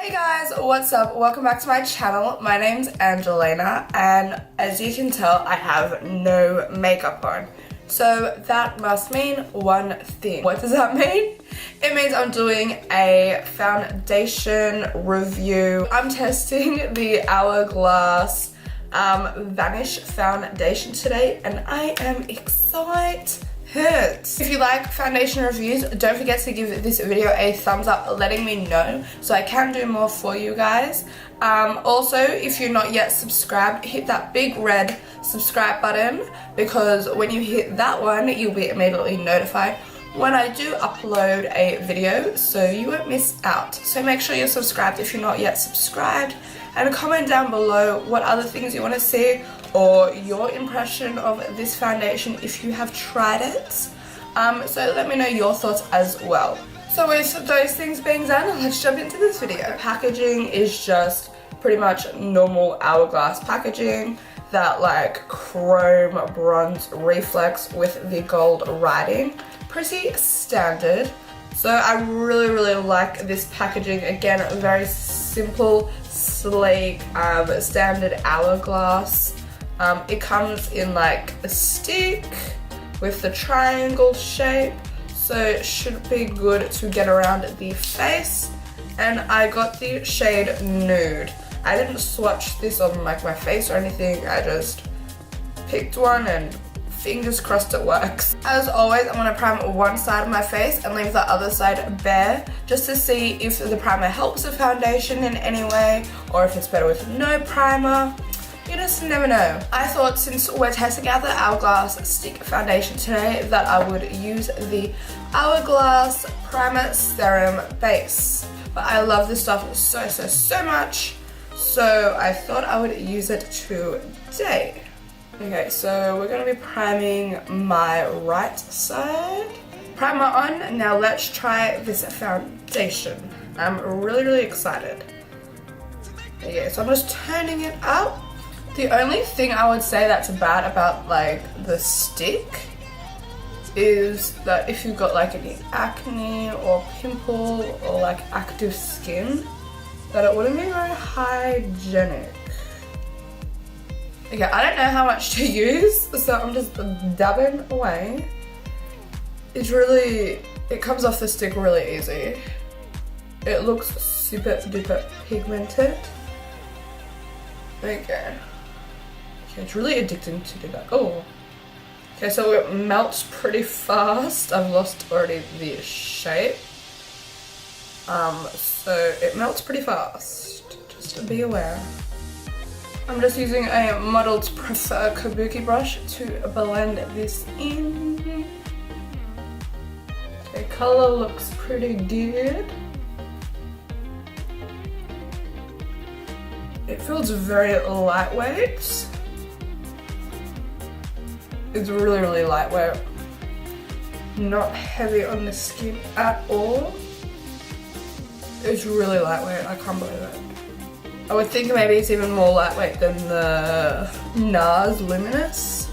Hey guys, what's up? Welcome back to my channel. My name's Angelina and as you can tell I have no makeup on. So that must mean one thing. What does that mean? It means I'm doing a foundation review. I'm testing the Hourglass Vanish foundation today and I am excited. If you like foundation reviews, don't forget to give this video a thumbs up letting me know so I can do more for you guys. Also, if you're not yet subscribed, hit that big red subscribe button because when you hit that one, you'll be immediately notified when I do upload a video so you won't miss out. So make sure you're subscribed if you're not yet subscribed and comment down below what other things you want to see or your impression of this foundation if you have tried it. So let me know your thoughts as well. So with those things being done, let's jump into this video. The packaging is just pretty much normal Hourglass packaging, that like chrome bronze reflex with the gold writing. Pretty standard. So I really like this packaging. Again, very simple, sleek, standard Hourglass. It comes in like a stick with the triangle shape, so it should be good to get around the face. And I got the shade Nude. I didn't swatch this on like my face or anything, I just picked one and fingers crossed it works. As always, I'm going to prime one side of my face and leave the other side bare just to see if the primer helps the foundation in any way or if it's better with no primer. You just never know. I thought since we're testing out the Hourglass stick foundation today that I would use the Hourglass Primer Serum Base. But I love this stuff so much, so I thought I would use it today. Okay, so we're going to be priming my right side. Primer on, now let's try this foundation. I'm really excited. Okay, so I'm just turning it up. The only thing I would say that's bad about like the stick is that if you've got like any acne or pimple or like active skin, that it wouldn't be very hygienic. Okay, I don't know how much to use, so I'm just dabbing away. It comes off the stick really easy. It looks super duper pigmented. Okay. It's really addicting to do that. Oh. Okay, so it melts pretty fast. I've lost already the shape. So it melts pretty fast. Just be aware. I'm just using a Models Prefer Kabuki brush to blend this in. Okay, color looks pretty good. It feels very lightweight. It's really lightweight. Not heavy on the skin at all. It's really lightweight, I can't believe it. I would think maybe it's even more lightweight than the NARS Luminous.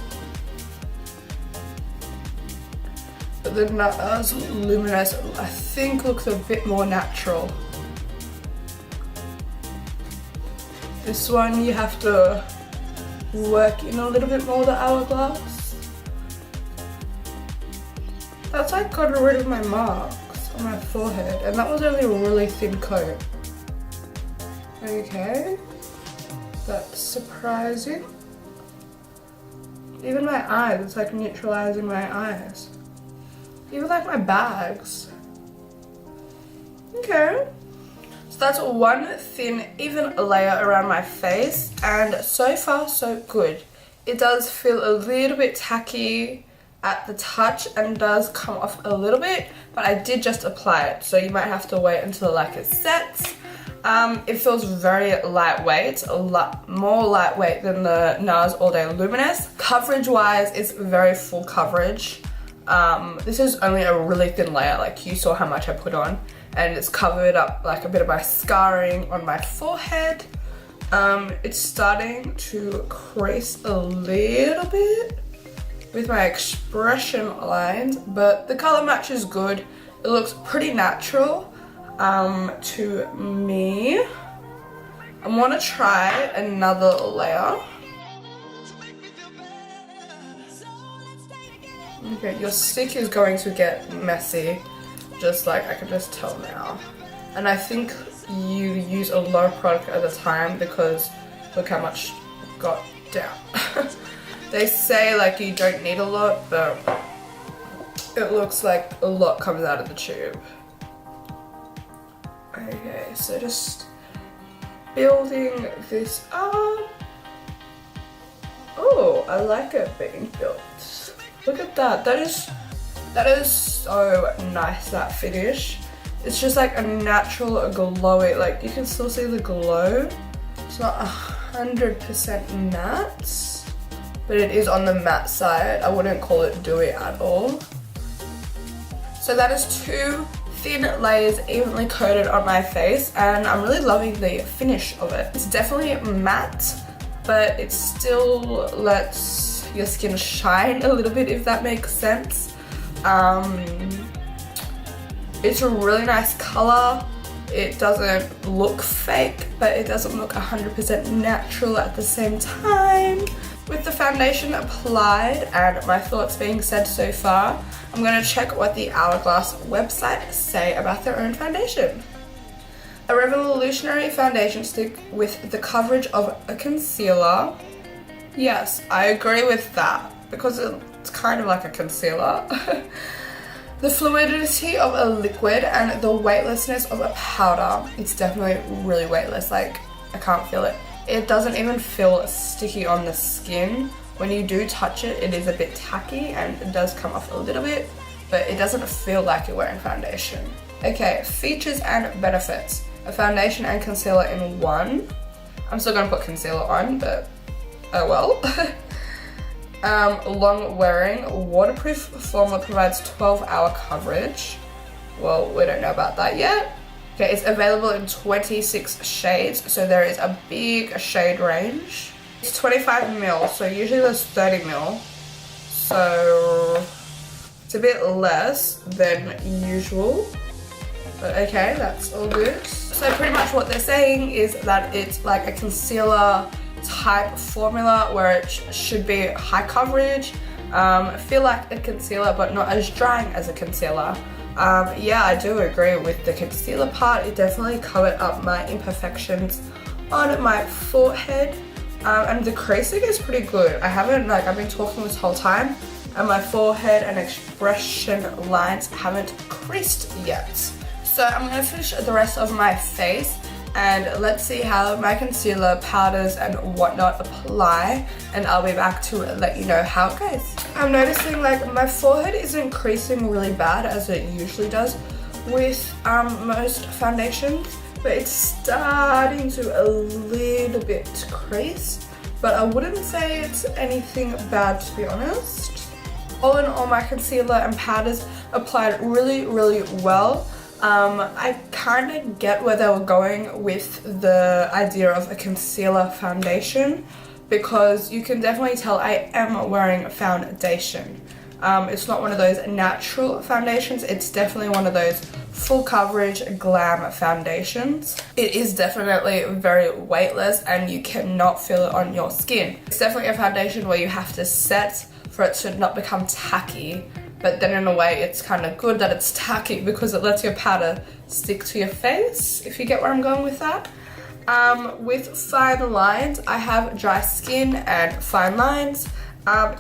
But the NARS Luminous I think looks a bit more natural. This one you have to work in a little bit more, the Hourglass. That's like got rid of my marks on my forehead and that was only a really thin coat. Okay, that's surprising. Even my eyes, it's like neutralizing my eyes. Even like my bags. Okay. So that's one thin, even layer around my face and so far so good. It does feel a little bit tacky at the touch and does come off a little bit, but I did just apply it, so you might have to wait until like it sets. It feels very lightweight, a lot more lightweight than the NARS All Day Luminous. Coverage wise, it's very full coverage. This is only a really thin layer, like you saw how much I put on, and it's covered up like a bit of my scarring on my forehead. It's starting to crease a little bit with my expression lines, but the color match is good. It looks pretty natural. to me. I'm gonna try another layer. Okay, your stick is going to get messy, just like I can just tell now. And I think you use a lot of product at a time because look how much got down. They say like you don't need a lot, but it looks like a lot comes out of the tube. Okay, so just building this up. Oh, I like it being built. Look at that. That is so nice, that finish. It's just like a natural glowy, like you can still see the glow. It's not 100% matte, but it is on the matte side. I wouldn't call it dewy at all. So that is 2 thin layers evenly coated on my face, and I'm really loving the finish of it. It's definitely matte, but it still lets your skin shine a little bit, if that makes sense. It's a really nice color. It doesn't look fake, but it doesn't look 100% natural at the same time. With the foundation applied and my thoughts being said so far, I'm going to check what the Hourglass website say about their own foundation. A revolutionary foundation stick with the coverage of a concealer. Yes, I agree with that because it's kind of like a concealer. The fluidity of a liquid and the weightlessness of a powder. It's definitely really weightless, like I can't feel it. It doesn't even feel sticky on the skin. When you do touch it, it is a bit tacky and it does come off a little bit, but it doesn't feel like you're wearing foundation. Okay, features and benefits. A foundation and concealer in one. I'm still gonna put concealer on, but oh well. Long wearing, waterproof formula provides 12-hour coverage. Well, we don't know about that yet. Okay, it's available in 26 shades, so there is a big shade range. It's 25ml, so usually there's 30ml. So it's a bit less than usual. But okay, that's all good. So pretty much what they're saying is that it's like a concealer type formula where it should be high coverage, feel like a concealer but not as drying as a concealer. Yeah, I do agree with the concealer part. It definitely covered up my imperfections on my forehead, and the creasing is pretty good. I've been talking this whole time and my forehead and expression lines haven't creased yet. So I'm going to finish the rest of my face and let's see how my concealer, powders and whatnot apply, and I'll be back to let you know how it goes. I'm noticing like my forehead isn't creasing really bad as it usually does with most foundations, but it's starting to a little bit crease, but I wouldn't say it's anything bad, to be honest. All in all, my concealer and powders applied really, really well. I kind of get where they were going with the idea of a concealer foundation, because you can definitely tell I am wearing foundation. It's not one of those natural foundations, it's definitely one of those full coverage glam foundations. It is definitely very weightless and you cannot feel it on your skin. It's definitely a foundation where you have to set for it to not become tacky. But then in a way it's kind of good that it's tacky because it lets your powder stick to your face, if you get where I'm going with that. With fine lines, I have dry skin and fine lines.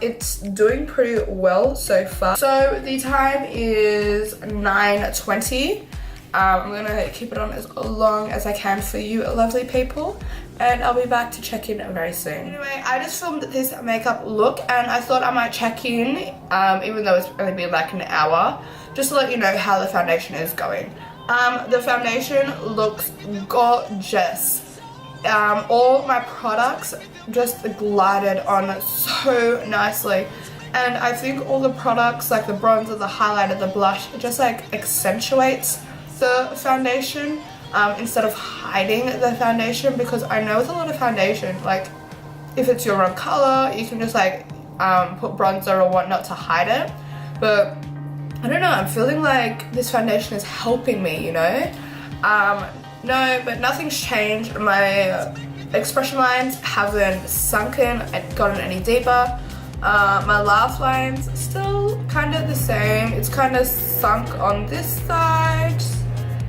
It's doing pretty well so far. So the time is 9:20. I'm gonna keep it on as long as I can for you lovely people, and I'll be back to check in very soon. Anyway, I just filmed this makeup look and I thought I might check in, even though it's only been like an hour, just to let you know how the foundation is going. The foundation looks gorgeous. All my products just glided on so nicely, and I think all the products like the bronzer, the highlighter, the blush, it just like accentuates the foundation instead of hiding the foundation, because I know with a lot of foundation, like if it's your wrong color you can just like put bronzer or whatnot to hide it, but I don't know, I'm feeling like this foundation is helping me, you know. No, but nothing's changed. My expression lines haven't sunken, gotten any deeper. My laugh lines still kind of the same. It's kind of sunk on this side,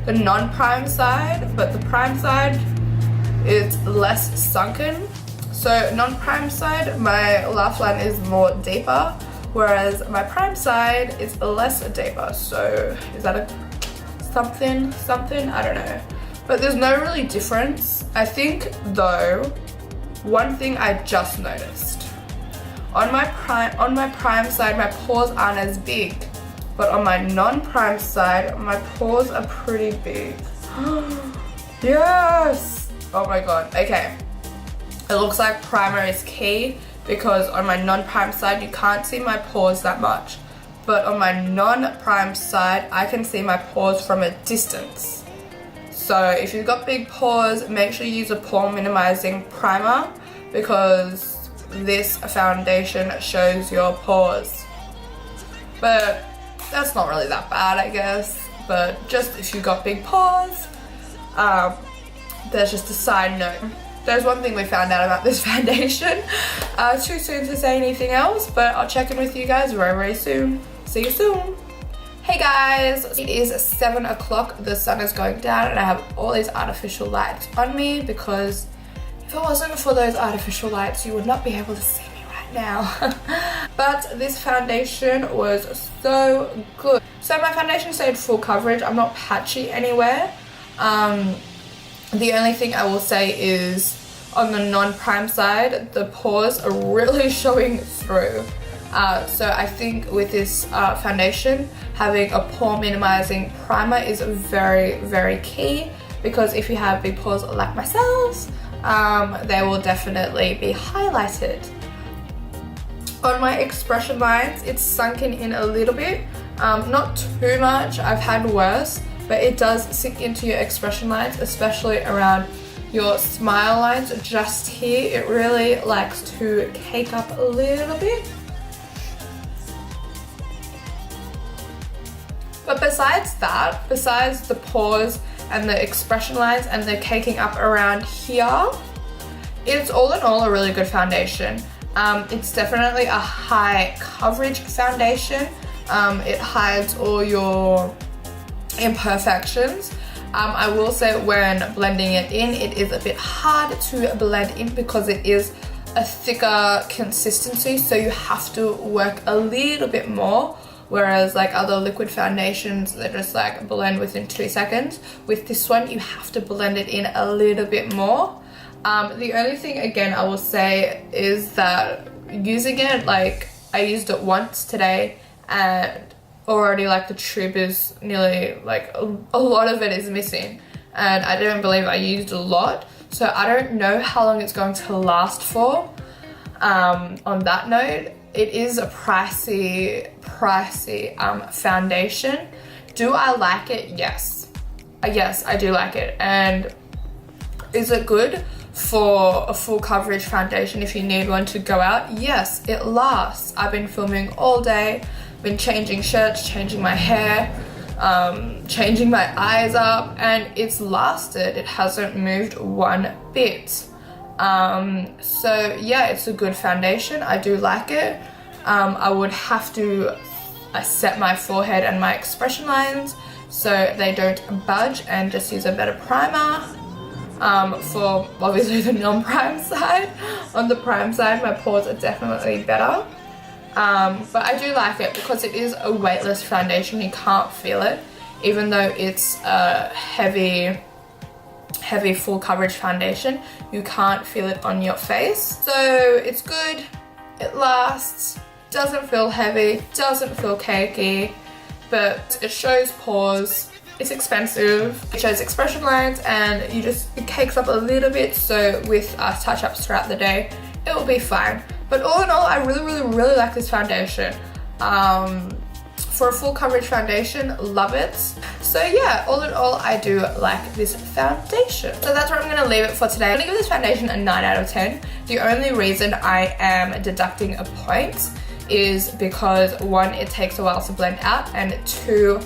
the non-prime side, but the prime side is less sunken. So non-prime side, my laugh line is more deeper, whereas my prime side is less deeper. So is that a something? I don't know. But there's no really difference. I think though, one thing I just noticed. On my prime side, my pores aren't as big. But on my non-prime side, my pores are pretty big. Yes! Oh my god, okay. It looks like primer is key because on my non-prime side, you can't see my pores that much. But on my non-prime side, I can see my pores from a distance. So if you've got big pores, make sure you use a pore minimizing primer because this foundation shows your pores. But that's not really that bad, I guess. But just if you've got big pores, there's just a side note. There's one thing we found out about this foundation. Too soon to say anything else, but I'll check in with you guys very, very soon. See you soon. Hey guys, it is 7 o'clock, the sun is going down and I have all these artificial lights on me because if it wasn't for those artificial lights, you would not be able to see me right now. But this foundation was so good. So my foundation stayed full coverage, I'm not patchy anywhere. The only thing I will say is on the non-prime side, the pores are really showing through. So I think with this foundation, having a pore minimizing primer is very, very key because if you have big pores like myself, they will definitely be highlighted. On my expression lines, it's sunken in a little bit, not too much, I've had worse, but it does sink into your expression lines, especially around your smile lines. Just here, it really likes to cake up a little bit. But besides that, besides the pores and the expression lines and the caking up around here, it's all in all a really good foundation. It's definitely a high coverage foundation. It hides all your imperfections. I will say when blending it in, it is a bit hard to blend in because it is a thicker consistency, so you have to work a little bit more. Whereas like other liquid foundations, they just like blend within 2 seconds. With this one, you have to blend it in a little bit more. The only thing again I will say is that using it, like I used it once today and already like the tube is nearly like a lot of it is missing. And I don't believe I used a lot. So I don't know how long it's going to last for. On that note, it is a pricey foundation. Do I like it? Yes. Yes, I do like it. And is it good for a full coverage foundation if you need one to go out? Yes, it lasts. I've been filming all day, been changing shirts, changing my hair, changing my eyes up, and it's lasted. It hasn't moved one bit. So yeah, it's a good foundation. I do like it. I would have to set my forehead and my expression lines so they don't budge and just use a better primer. For obviously the non-prime side. On the prime side, my pores are definitely better. But I do like it because it is a weightless foundation. You can't feel it, even though it's a heavy full coverage foundation. You can't feel it on your face. So it's good, it lasts, doesn't feel heavy, doesn't feel cakey, but it shows pores. It's expensive, it shows expression lines, and it cakes up a little bit, so with touch-ups throughout the day, it will be fine. But all in all, I really like this foundation. For a full coverage foundation, love it. So yeah, all in all, I do like this foundation. So that's where I'm gonna leave it for today. I'm gonna give this foundation a 9 out of 10. The only reason I am deducting a point is because one, it takes a while to blend out, and two,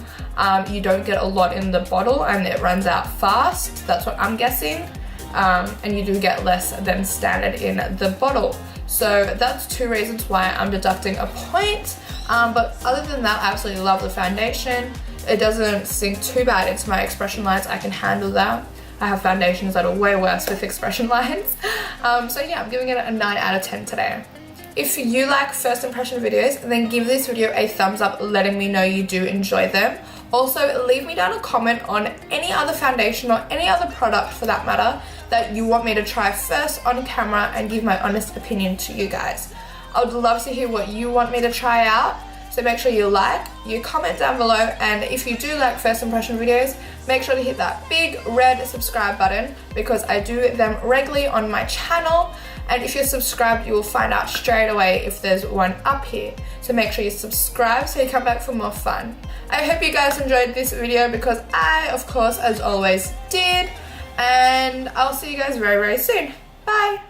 you don't get a lot in the bottle and it runs out fast. That's what I'm guessing. And you do get less than standard in the bottle. So that's two reasons why I'm deducting a point. But other than that, I absolutely love the foundation. It doesn't sink too bad into my expression lines. I can handle that. I have foundations that are way worse with expression lines. So yeah, I'm giving it a 9 out of 10 today. If you like first impression videos, then give this video a thumbs up, letting me know you do enjoy them. Also, leave me down a comment on any other foundation or any other product for that matter that you want me to try first on camera and give my honest opinion to you guys. I would love to hear what you want me to try out. So make sure you comment down below, and if you do like first impression videos, make sure to hit that big red subscribe button because I do them regularly on my channel. And if you're subscribed, you will find out straight away if there's one up here. So make sure you subscribe so you come back for more fun. I hope you guys enjoyed this video because I, of course, as always, did. And I'll see you guys very, very soon. Bye!